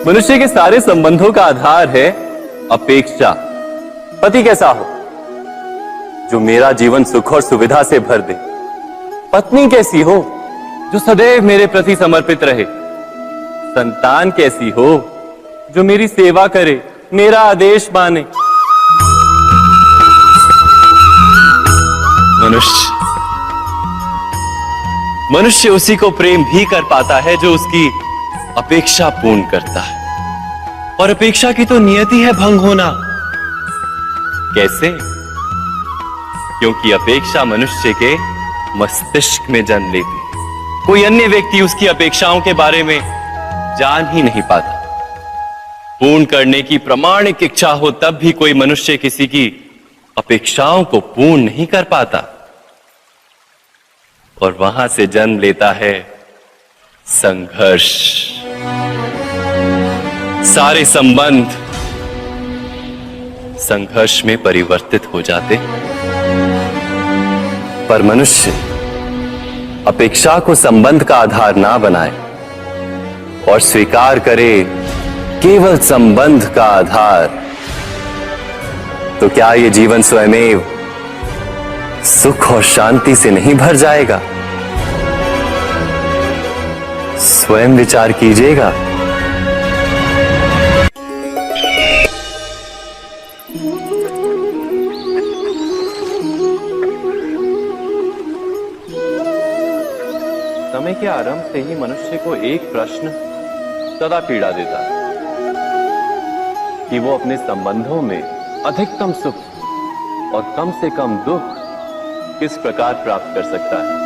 मनुष्य के सारे संबंधों का आधार है अपेक्षा। पति कैसा हो जो मेरा जीवन सुख और सुविधा से भर दे। पत्नी कैसी हो जो सदैव मेरे प्रति समर्पित रहे। संतान कैसी हो जो मेरी सेवा करे, मेरा आदेश माने। मनुष्य उसी को प्रेम भी कर पाता है जो उसकी अपेक्षा पूर्ण करता है। और अपेक्षा की तो नियति है भंग होना। कैसे? क्योंकि अपेक्षा मनुष्य के मस्तिष्क में जन्म लेती है। कोई अन्य व्यक्ति उसकी अपेक्षाओं के बारे में जान ही नहीं पाता। पूर्ण करने की प्रामाणिक इच्छा हो तब भी कोई मनुष्य किसी की अपेक्षाओं को पूर्ण नहीं कर पाता। और वहां से जन्म लेता है संघर्ष। सारे संबंध संघर्ष में परिवर्तित हो जाते। पर मनुष्य अपेक्षा को संबंध का आधार ना बनाए और स्वीकार करे केवल संबंध का आधार, तो क्या ये जीवन स्वयमेव सुख और शांति से नहीं भर जाएगा? स्वयं विचार कीजिएगा। समय के आरंभ से ही मनुष्य को एक प्रश्न सदा पीड़ा देता है कि वो अपने संबंधों में अधिकतम सुख और कम से कम दुख किस प्रकार प्राप्त कर सकता है।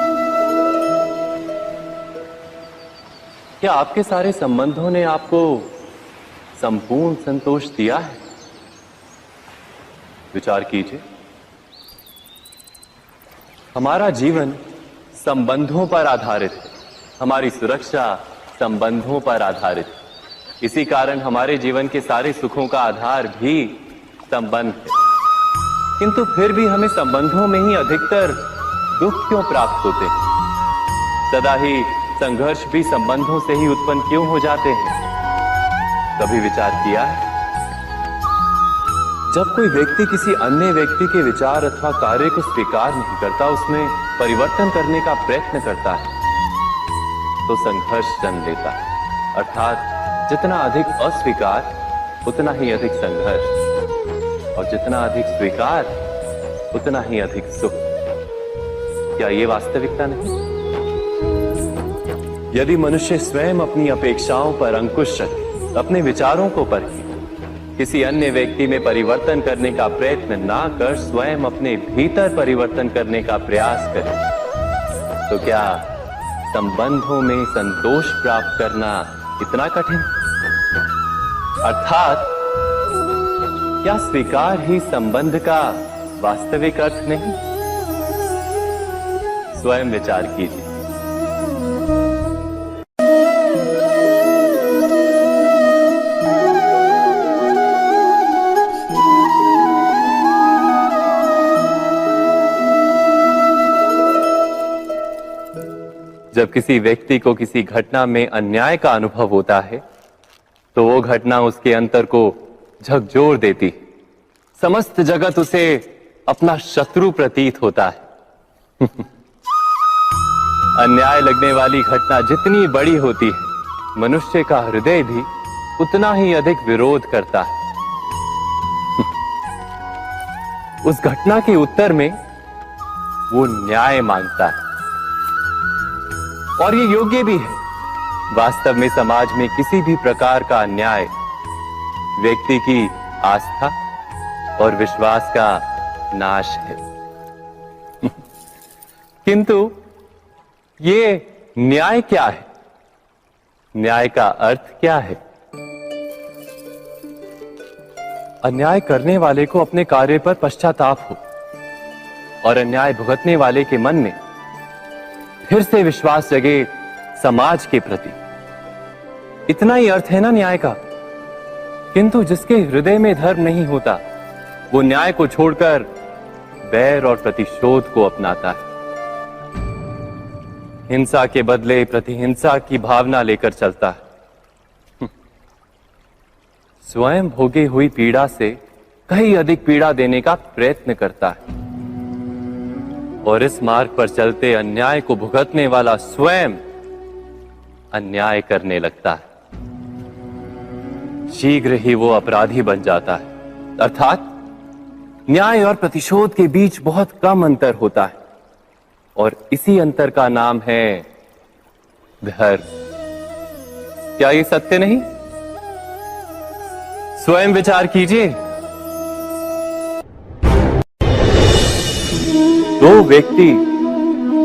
क्या आपके सारे संबंधों ने आपको संपूर्ण संतोष दिया है? विचार कीजिए। हमारा जीवन संबंधों पर आधारित है। हमारी सुरक्षा संबंधों पर आधारित है। इसी कारण हमारे जीवन के सारे सुखों का आधार भी संबंध है। किंतु फिर भी हमें संबंधों में ही अधिकतर दुख क्यों प्राप्त होते हैं? सदा ही संघर्ष भी संबंधों से ही उत्पन्न क्यों हो जाते हैं? कभी विचार किया है? जब कोई व्यक्ति किसी अन्य व्यक्ति के विचार अथवा कार्य को स्वीकार नहीं करता, उसमें परिवर्तन करने का प्रयत्न करता है, तो संघर्ष जन्म लेता है। अर्थात जितना अधिक अस्वीकार उतना ही अधिक संघर्ष, और जितना अधिक स्वीकार उतना ही अधिक सुख। क्या ये वास्तविकता नहीं? यदि मनुष्य स्वयं अपनी अपेक्षाओं पर अंकुश रखे, अपने विचारों को परखे, किसी अन्य व्यक्ति में परिवर्तन करने का प्रयत्न ना कर स्वयं अपने भीतर परिवर्तन करने का प्रयास करे, तो क्या संबंधों में संतोष प्राप्त करना इतना कठिन? अर्थात क्या स्वीकार ही संबंध का वास्तविक अर्थ नहीं? स्वयं विचार कीजिए। जब किसी व्यक्ति को किसी घटना में अन्याय का अनुभव होता है, तो वो घटना उसके अंतर को झकझोर देती। समस्त जगत उसे अपना शत्रु प्रतीत होता है। अन्याय लगने वाली घटना जितनी बड़ी होती है, मनुष्य का हृदय भी उतना ही अधिक विरोध करता है। उस घटना के उत्तर में वो न्याय मांगता है, और ये योग्य भी है। वास्तव में समाज में किसी भी प्रकार का अन्याय व्यक्ति की आस्था और विश्वास का नाश है। किंतु ये न्याय क्या है? न्याय का अर्थ क्या है? अन्याय करने वाले को अपने कार्य पर पश्चाताप हो और अन्याय भुगतने वाले के मन में फिर से विश्वास जगे समाज के प्रति। इतना ही अर्थ है ना न्याय का। किंतु जिसके हृदय में धर्म नहीं होता, वो न्याय को छोड़कर बैर और प्रतिशोध को अपनाता है। हिंसा के बदले प्रतिहिंसा की भावना लेकर चलता है। स्वयं भोगी हुई पीड़ा से कहीं अधिक पीड़ा देने का प्रयत्न करता है और इस मार्ग पर चलते अन्याय को भुगतने वाला स्वयं अन्याय करने लगता है। शीघ्र ही वो अपराधी बन जाता है, अर्थात न्याय और प्रतिशोध के बीच बहुत कम अंतर होता है और इसी अंतर का नाम है धर्म। क्या ये सत्य नहीं? स्वयं विचार कीजिए। दो व्यक्ति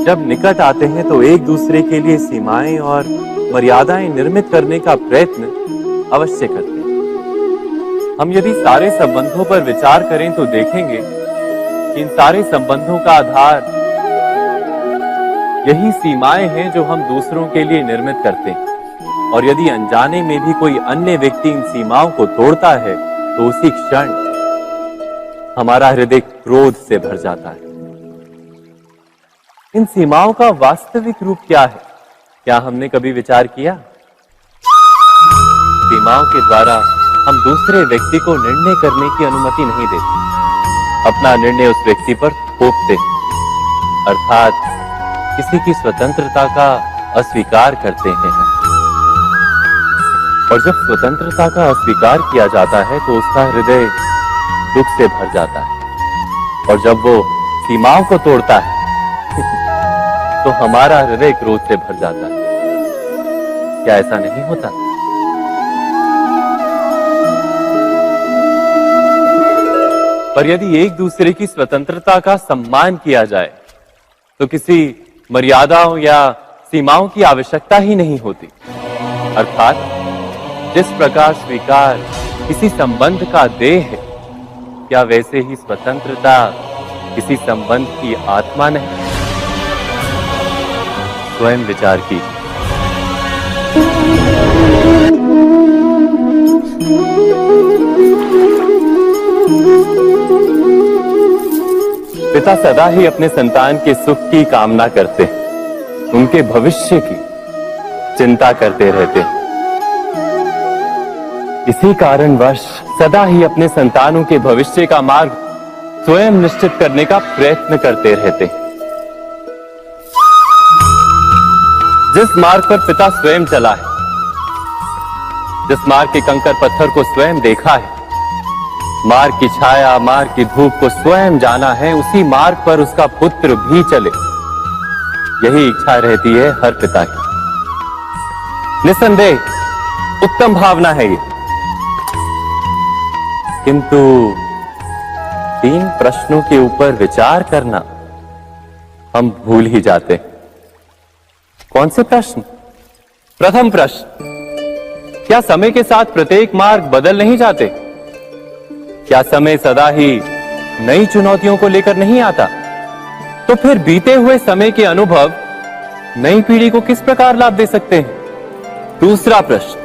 जब निकट आते हैं तो एक दूसरे के लिए सीमाएं और मर्यादाएं निर्मित करने का प्रयत्न अवश्य करते हैं। हम यदि सारे संबंधों पर विचार करें तो देखेंगे कि इन सारे संबंधों का आधार यही सीमाएं हैं जो हम दूसरों के लिए निर्मित करते हैं। और यदि अनजाने में भी कोई अन्य व्यक्ति इन सीमाओं को तोड़ता है तो उसी क्षण हमारा हृदय क्रोध से भर जाता है। इन सीमाओं का वास्तविक रूप क्या है? क्या हमने कभी विचार किया? सीमाओं के द्वारा हम दूसरे व्यक्ति को निर्णय करने की अनुमति नहीं देते, अपना निर्णय उस व्यक्ति पर थोपते, अर्थात किसी की स्वतंत्रता का अस्वीकार करते हैं। और जब स्वतंत्रता का अस्वीकार किया जाता है तो उसका हृदय दुख से भर जाता है और जब वो सीमाओं को तोड़ता है तो हमारा हृदय क्रोध से भर जाता है। क्या ऐसा नहीं होता? पर यदि एक दूसरे की स्वतंत्रता का सम्मान किया जाए तो किसी मर्यादाओं या सीमाओं की आवश्यकता ही नहीं होती। अर्थात जिस प्रकार स्वीकार किसी संबंध का देह है, क्या वैसे ही स्वतंत्रता किसी संबंध की आत्मा नहीं? स्वयं विचार कीजिए। पिता सदा ही अपने संतान के सुख की कामना करते हैं, उनके भविष्य की चिंता करते रहते हैं। इसी कारणवश सदा ही अपने संतानों के भविष्य का मार्ग स्वयं निश्चित करने का प्रयत्न करते रहते हैं। जिस मार्ग पर पिता स्वयं चला है, जिस मार्ग के कंकर पत्थर को स्वयं देखा है, मार्ग की छाया, मार्ग की धूप को स्वयं जाना है, उसी मार्ग पर उसका पुत्र भी चले, यही इच्छा रहती है हर पिता की। निसंदेह उत्तम भावना है ये, किंतु 3 प्रश्नों के ऊपर विचार करना हम भूल ही जाते हैं। कौन से प्रश्न? प्रथम प्रश्न, क्या समय के साथ प्रत्येक मार्ग बदल नहीं जाते? क्या समय सदा ही नई चुनौतियों को लेकर नहीं आता? तो फिर बीते हुए समय के अनुभव नई पीढ़ी को किस प्रकार लाभ दे सकते हैं? दूसरा प्रश्न,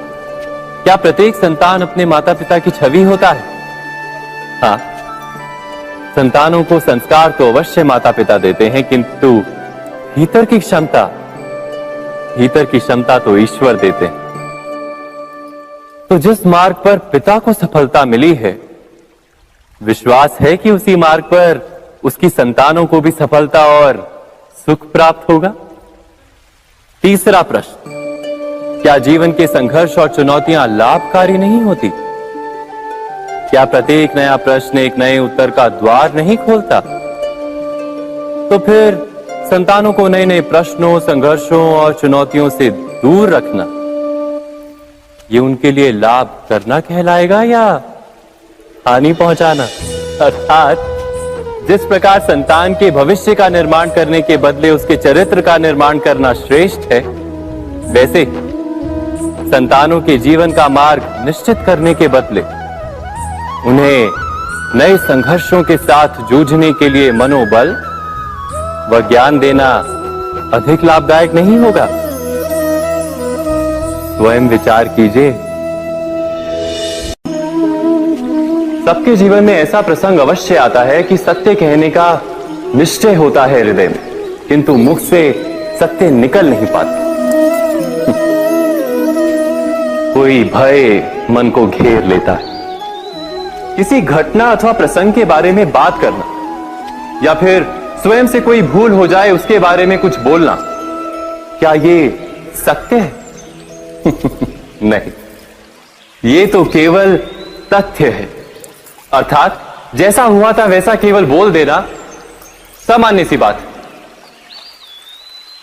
क्या प्रत्येक संतान अपने माता पिता की छवि होता है? हाँ, संतानों को संस्कार तो अवश्य माता पिता देते हैं, किंतु भीतर की क्षमता तो ईश्वर देते हैं। तो जिस मार्ग पर पिता को सफलता मिली है, विश्वास है कि उसी मार्ग पर उसकी संतानों को भी सफलता और सुख प्राप्त होगा। तीसरा प्रश्न, क्या जीवन के संघर्ष और चुनौतियां लाभकारी नहीं होती? क्या प्रत्येक नया प्रश्न एक नए उत्तर का द्वार नहीं खोलता? तो फिर संतानों को नए नए प्रश्नों, संघर्षों और चुनौतियों से दूर रखना, ये उनके लिए लाभ करना कहलाएगा या हानि पहुंचाना? अर्थात जिस प्रकार संतान के भविष्य का निर्माण करने के बदले उसके चरित्र का निर्माण करना श्रेष्ठ है, वैसे संतानों के जीवन का मार्ग निश्चित करने के बदले उन्हें नए संघर्षों के साथ जूझने के लिए मनोबल व ज्ञान देना अधिक लाभदायक नहीं होगा? स्वयं विचार कीजिए। सबके जीवन में ऐसा प्रसंग अवश्य आता है कि सत्य कहने का निश्चय होता है हृदय में, किंतु मुख से सत्य निकल नहीं पाते। कोई भय मन को घेर लेता है। किसी घटना अथवा प्रसंग के बारे में बात करना या फिर स्वयं से कोई भूल हो जाए उसके बारे में कुछ बोलना, क्या ये सत्य है? नहीं, ये तो केवल तथ्य है। अर्थात जैसा हुआ था वैसा केवल बोल देना सामान्य सी बात है।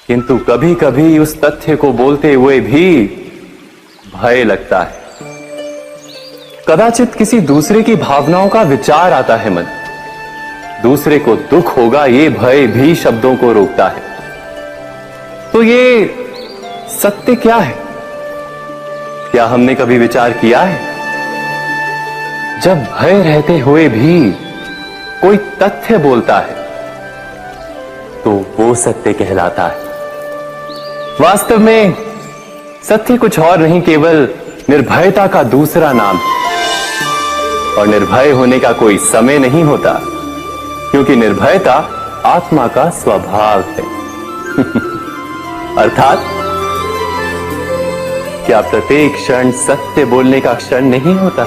किंतु कभी कभी उस तथ्य को बोलते हुए भी भय लगता है। कदाचित किसी दूसरे की भावनाओं का विचार आता है मन, दूसरे को दुख होगा ये भय भी शब्दों को रोकता है। तो ये सत्य क्या है? क्या हमने कभी विचार किया है? जब भय रहते हुए भी कोई तथ्य बोलता है तो वो सत्य कहलाता है। वास्तव में सत्य कुछ और नहीं, केवल निर्भयता का दूसरा नाम है। और निर्भय होने का कोई समय नहीं होता, क्योंकि निर्भयता आत्मा का स्वभाव है। अर्थात क्या प्रत्येक क्षण सत्य बोलने का क्षण नहीं होता?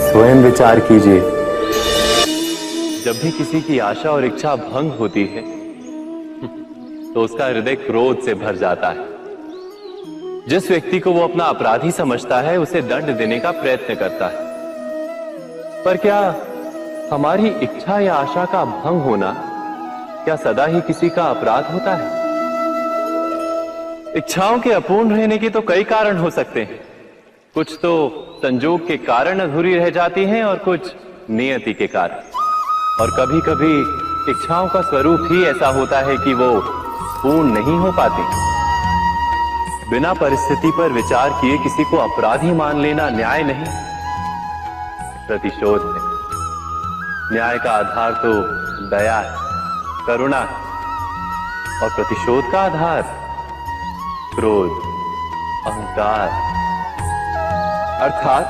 स्वयं विचार कीजिए। जब भी किसी की आशा और इच्छा भंग होती है तो उसका हृदय क्रोध से भर जाता है। जिस व्यक्ति को वो अपना अपराधी समझता है उसे दंड देने का प्रयत्न करता है। पर क्या हमारी इच्छा या आशा का भंग होना क्या सदा ही किसी का अपराध होता है? इच्छाओं के अपूर्ण रहने के तो कई कारण हो सकते हैं। कुछ तो संजोग के कारण अधूरी रह जाती हैं और कुछ नियति के कारण। और कभी कभी इच्छाओं का स्वरूप ही ऐसा होता है कि वो पूर्ण नहीं हो पाती। बिना परिस्थिति पर विचार किए किसी को अपराधी मान लेना न्याय नहीं, प्रतिशोध है। न्याय का आधार तो दया है, करुणा है, और प्रतिशोध का आधार क्रोध, अहंकार। अर्थात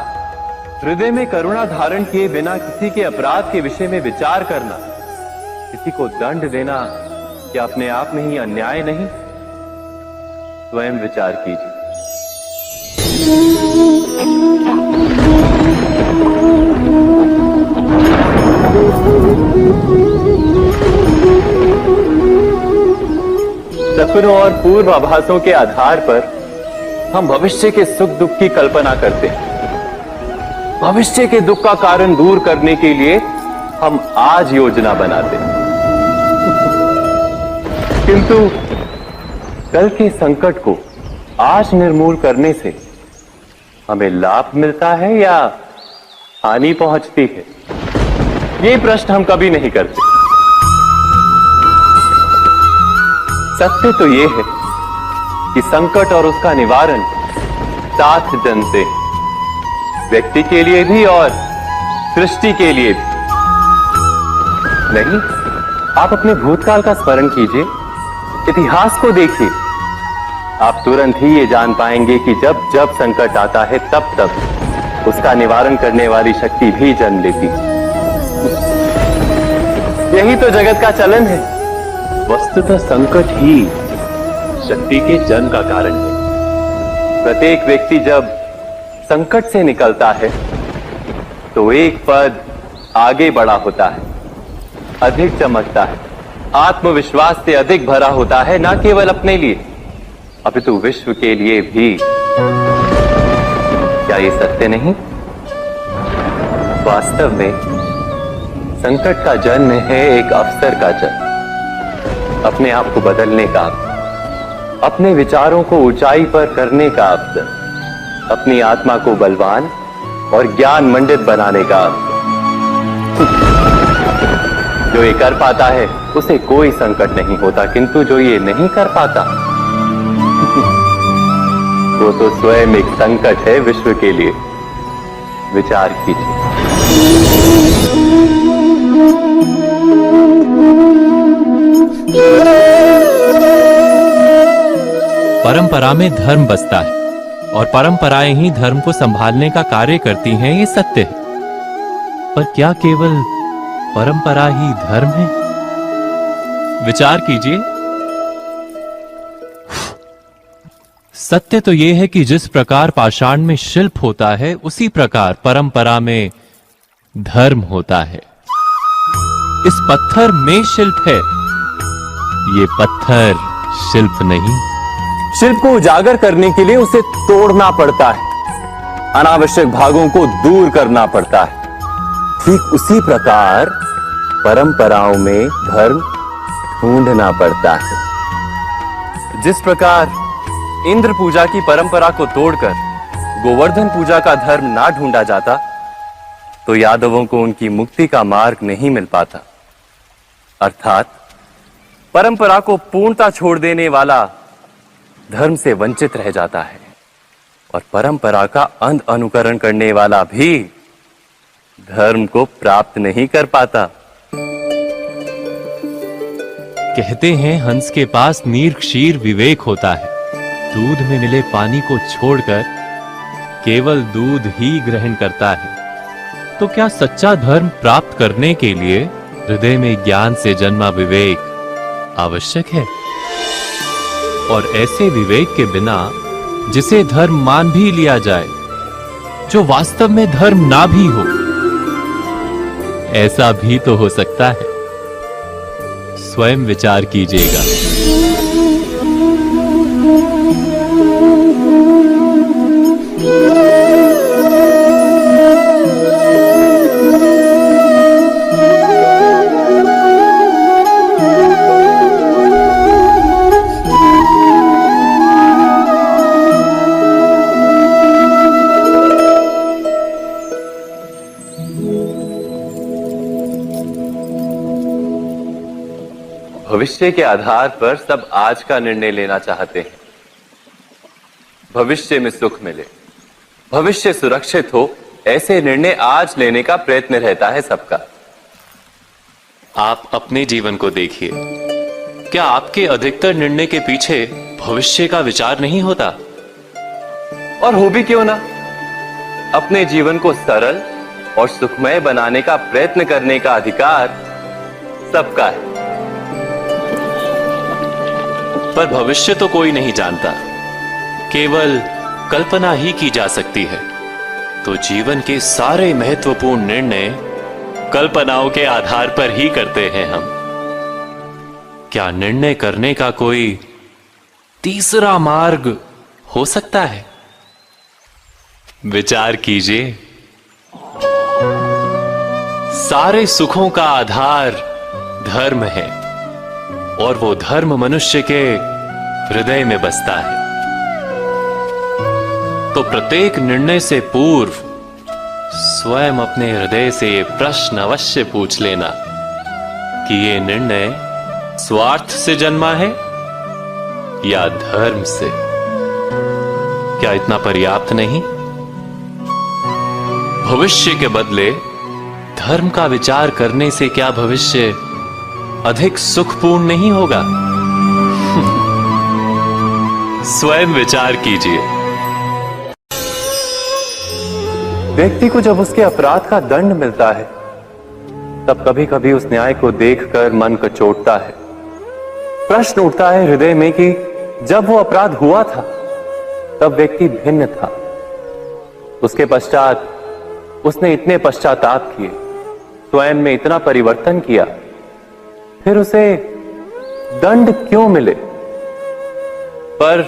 हृदय में करुणा धारण किए बिना किसी के अपराध के विषय में विचार करना, किसी को दंड देना, क्या अपने आप में ही अन्याय नहीं? स्वयं विचार कीजिए। सपनों और पूर्वाभासों के आधार पर हम भविष्य के सुख दुख की कल्पना करते हैं। भविष्य के दुख का कारण दूर करने के लिए हम आज योजना बनाते हैं। किंतु कल के संकट को आज निर्मूल करने से हमें लाभ मिलता है या हानि पहुंचती है? ये प्रश्न हम कभी नहीं करते। सत्य तो ये है कि संकट और उसका निवारण साथ जन से, व्यक्ति के लिए भी और सृष्टि के लिए भी। नहीं, आप अपने भूतकाल का स्मरण कीजिए, इतिहास को देखिए। आप तुरंत ही ये जान पाएंगे कि जब जब संकट आता है तब तब उसका निवारण करने वाली शक्ति भी जन्म लेती है। यही तो जगत का चलन है। वस्तुतः संकट ही शक्ति के जन्म का कारण है। प्रत्येक व्यक्ति जब संकट से निकलता है तो एक पद आगे बढ़ा होता है, अधिक चमकता है, आत्मविश्वास से अधिक भरा होता है, न केवल अपने लिए अपितु विश्व के लिए भी। क्या ये सत्य नहीं? वास्तव में संकट का जन्म है एक अवसर का जन्म, अपने आप को बदलने का, अपने विचारों को ऊंचाई पर करने का अवसर, अपनी आत्मा को बलवान और ज्ञान मंडित बनाने का अवसर। जो ये कर पाता है उसे कोई संकट नहीं होता, किंतु जो ये नहीं कर पाता वो तो स्वयं एक संकट है विश्व के लिए। विचार कीजिए। परंपरा में धर्म बसता है और परंपराएं ही धर्म को संभालने का कार्य करती हैं, ये सत्य है। पर क्या केवल परंपरा ही धर्म है? विचार कीजिए। सत्य तो यह है कि जिस प्रकार पाषाण में शिल्प होता है, उसी प्रकार परंपरा में धर्म होता है। इस पत्थर में शिल्प है, ये पत्थर शिल्प नहीं। शिल्प को उजागर करने के लिए उसे तोड़ना पड़ता है, अनावश्यक भागों को दूर करना पड़ता है। ठीक उसी प्रकार परंपराओं में धर्म ढूंढना पड़ता है। जिस प्रकार इंद्र पूजा की परंपरा को तोड़कर गोवर्धन पूजा का धर्म ना ढूंढा जाता, तो यादवों को उनकी मुक्ति का मार्ग नहीं मिल पाता। अर्थात परंपरा को पूर्णता छोड़ देने वाला धर्म से वंचित रह जाता है, और परंपरा का अंध अनुकरण करने वाला भी धर्म को प्राप्त नहीं कर पाता। कहते हैं हंस के पास नीर क्षीर विवेक होता है। दूध में मिले पानी को छोड़कर केवल दूध ही ग्रहण करता है। तो क्या सच्चा धर्म प्राप्त करने के लिए हृदय में ज्ञान से जन्मा विवेक आवश्यक है? और ऐसे विवेक के बिना जिसे धर्म मान भी लिया जाए, जो वास्तव में धर्म ना भी हो, ऐसा भी तो हो सकता है। स्वयं विचार कीजिएगा। भविष्य के आधार पर सब आज का निर्णय लेना चाहते हैं। भविष्य में सुख मिले, भविष्य सुरक्षित हो, ऐसे निर्णय आज लेने का प्रयत्न रहता है सबका। आप अपने जीवन को देखिए। क्या आपके अधिकतर निर्णय के पीछे भविष्य का विचार नहीं होता? और हो भी क्यों ना, अपने जीवन को सरल और सुखमय बनाने का प्रयत्न करने का अधिकार सबका है। पर भविष्य तो कोई नहीं जानता, केवल कल्पना ही की जा सकती है। तो जीवन के सारे महत्वपूर्ण निर्णय कल्पनाओं के आधार पर ही करते हैं हम। क्या निर्णय करने का कोई तीसरा मार्ग हो सकता है? विचार कीजिए। सारे सुखों का आधार धर्म है, और वो धर्म मनुष्य के हृदय में बसता है। तो प्रत्येक निर्णय से पूर्व स्वयं अपने हृदय से ये प्रश्न अवश्य पूछ लेना कि ये निर्णय स्वार्थ से जन्मा है या धर्म से। क्या इतना पर्याप्त नहीं? भविष्य के बदले धर्म का विचार करने से क्या भविष्य अधिक सुखपूर्ण नहीं होगा? स्वयं विचार कीजिए। व्यक्ति को जब उसके अपराध का दंड मिलता है, तब कभी कभी उस न्याय को देखकर मन कचोटता है। प्रश्न उठता है हृदय में कि जब वो अपराध हुआ था, तब व्यक्ति भिन्न था। उसके पश्चात उसने इतने पश्चाताप किए, स्वयं में इतना परिवर्तन किया, फिर उसे दंड क्यों मिले? पर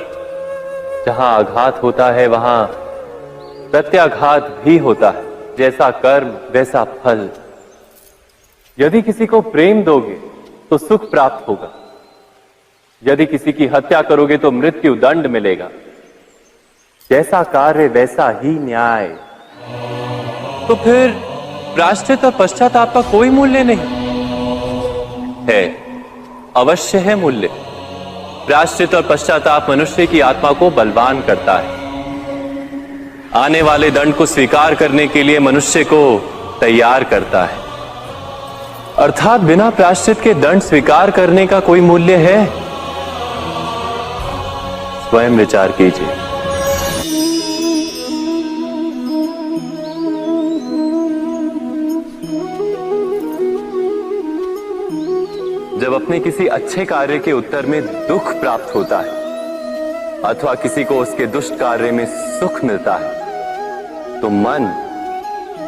जहां आघात होता है, वहां प्रत्याघात भी होता है। जैसा कर्म वैसा फल। यदि किसी को प्रेम दोगे तो सुख प्राप्त होगा, यदि किसी की हत्या करोगे तो मृत्यु दंड मिलेगा। जैसा कार्य वैसा ही न्याय। तो फिर प्रायश्चित और पश्चाताप का कोई मूल्य नहीं है? अवश्य है मूल्य। प्रायश्चित और पश्चाताप मनुष्य की आत्मा को बलवान करता है। आने वाले दंड को स्वीकार करने के लिए मनुष्य को तैयार करता है। अर्थात बिना प्रायश्चित के दंड स्वीकार करने का कोई मूल्य है? स्वयं विचार कीजिए। जब अपने किसी अच्छे कार्य के उत्तर में दुख प्राप्त होता है अथवा किसी को उसके दुष्ट कार्य में सुख मिलता है, तो मन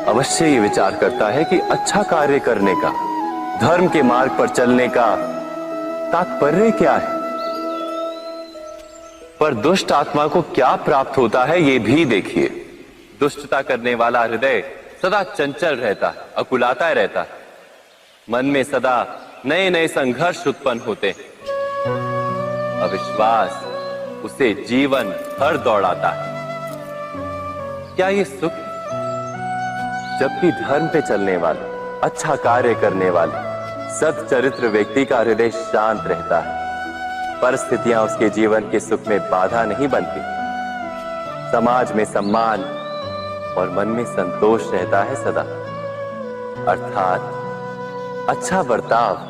अवश्य ये विचार करता है कि अच्छा कार्य करने का, धर्म के मार्ग पर चलने का तात्पर्य क्या है। पर दुष्ट आत्मा को क्या प्राप्त होता है ये भी देखिए। दुष्टता करने वाला हृदय सदा चंचल रहता है, अकुलाता रहता है। मन में सदा नए नए संघर्ष उत्पन्न होते हैं। अविश्वास उसे जीवन भर दौड़ाता है। क्या ये सुख है? जबकि धर्म पे चलने वाले, अच्छा कार्य करने वाले, सच्चरित्र व्यक्ति का हृदय शांत रहता है। परिस्थितियां उसके जीवन के सुख में बाधा नहीं बनती। समाज में सम्मान और मन में संतोष रहता है सदा। अर्थात अच्छा बर्ताव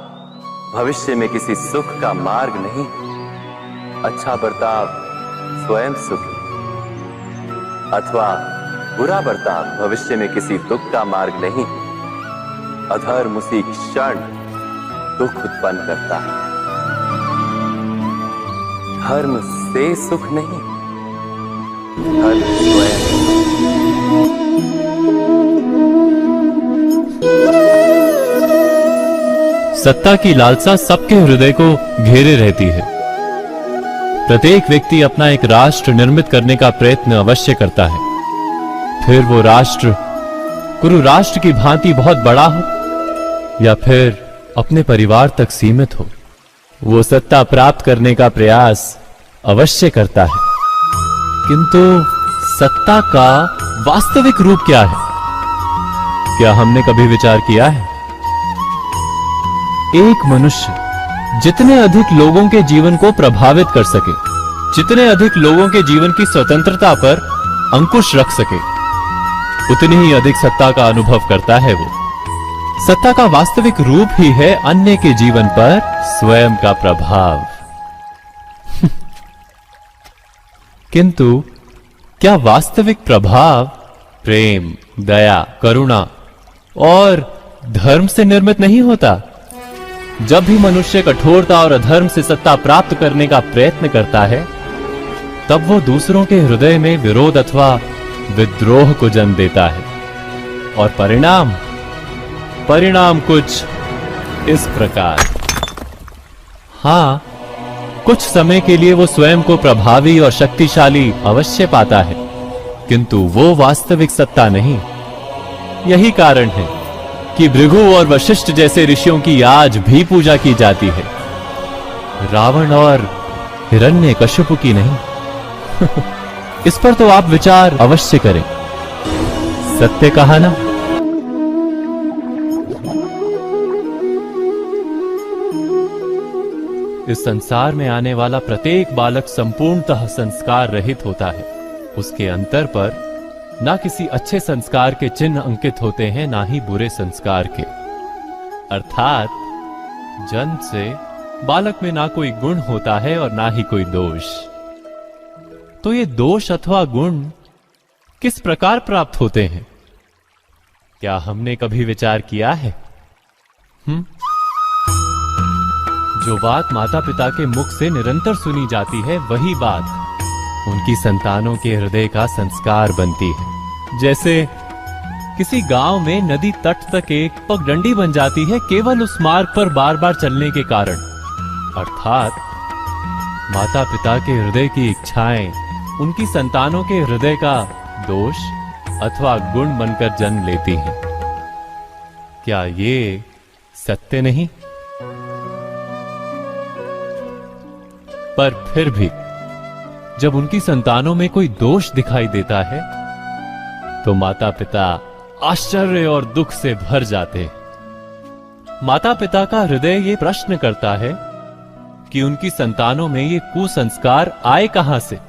भविष्य में किसी सुख का मार्ग नहीं, अच्छा बर्ताव स्वयं सुख, अथवा बुरा बर्ताव भविष्य में किसी दुख का मार्ग नहीं। अधर्म उसी क्षण दुख उत्पन्न करता है। धर्म से सुख नहीं, धर्म स्वयं। सत्ता की लालसा सबके हृदय को घेरे रहती है। प्रत्येक व्यक्ति अपना एक राष्ट्र निर्मित करने का प्रयत्न अवश्य करता है। फिर वो राष्ट्र कुरु राष्ट्र की भांति बहुत बड़ा हो या फिर अपने परिवार तक सीमित हो, वो सत्ता प्राप्त करने का प्रयास अवश्य करता है। किंतु सत्ता का वास्तविक रूप क्या है? क्या हमने कभी विचार किया है? एक मनुष्य जितने अधिक लोगों के जीवन को प्रभावित कर सके, जितने अधिक लोगों के जीवन की स्वतंत्रता पर अंकुश रख सके, उतनी ही अधिक सत्ता का अनुभव करता है वो। सत्ता का वास्तविक रूप ही है अन्य के जीवन पर स्वयं का प्रभाव। किंतु क्या वास्तविक प्रभाव प्रेम, दया, करुणा और धर्म से निर्मित नहीं होता? जब भी मनुष्य कठोरता और अधर्म से सत्ता प्राप्त करने का प्रयत्न करता है, तब वो दूसरों के हृदय में विरोध अथवा विद्रोह को जन्म देता है। और परिणाम कुछ इस प्रकार। हां, कुछ समय के लिए वो स्वयं को प्रभावी और शक्तिशाली अवश्य पाता है, किंतु वो वास्तविक सत्ता नहीं। यही कारण है कि भृगु और वशिष्ठ जैसे ऋषियों की आज भी पूजा की जाती है, रावण और हिरण्यकशिपु की नहीं। इस पर तो आप विचार अवश्य करें। सत्य कहा ना? इस संसार में आने वाला प्रत्येक बालक संपूर्णतः संस्कार रहित होता है। उसके अंतर पर ना किसी अच्छे संस्कार के चिन्ह अंकित होते हैं, ना ही बुरे संस्कार के। अर्थात जन्म से बालक में ना कोई गुण होता है और ना ही कोई दोष। तो ये दोष अथवा गुण किस प्रकार प्राप्त होते हैं? क्या हमने कभी विचार किया है? जो बात माता पिता के मुख से निरंतर सुनी जाती है, वही बात उनकी संतानों के हृदय का संस्कार बनती है। जैसे किसी गांव में नदी तट तक एक पगडंडी बन जाती है केवल उस मार्ग पर बार बार चलने के कारण। अर्थात माता पिता के हृदय की इच्छाएं उनकी संतानों के हृदय का दोष अथवा गुण बनकर जन्म लेती हैं। क्या ये सत्य नहीं? पर फिर भी जब उनकी संतानों में कोई दोष दिखाई देता है, तो माता पिता आश्चर्य और दुख से भर जाते हैं। माता पिता का हृदय ये प्रश्न करता है कि उनकी संतानों में ये कुसंस्कार आए कहां से?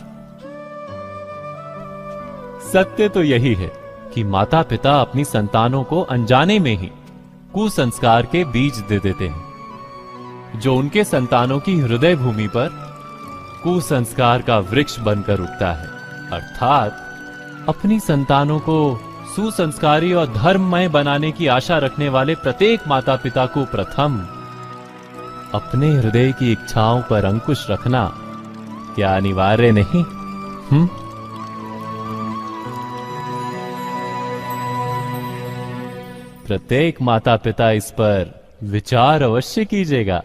सत्य तो यही है कि माता पिता अपनी संतानों को अनजाने में ही कुसंस्कार के बीज दे देते हैं, जो उनके संतानों की हृदय भूमि पर कुसंस्कार का वृक्ष बनकर उगता है। अर्थात अपनी संतानों को सुसंस्कारी और धर्ममय बनाने की आशा रखने वाले प्रत्येक माता पिता को प्रथम अपने हृदय की इच्छाओं पर अंकुश रखना क्या अनिवार्य नहीं? प्रत्येक माता पिता इस पर विचार अवश्य कीजिएगा।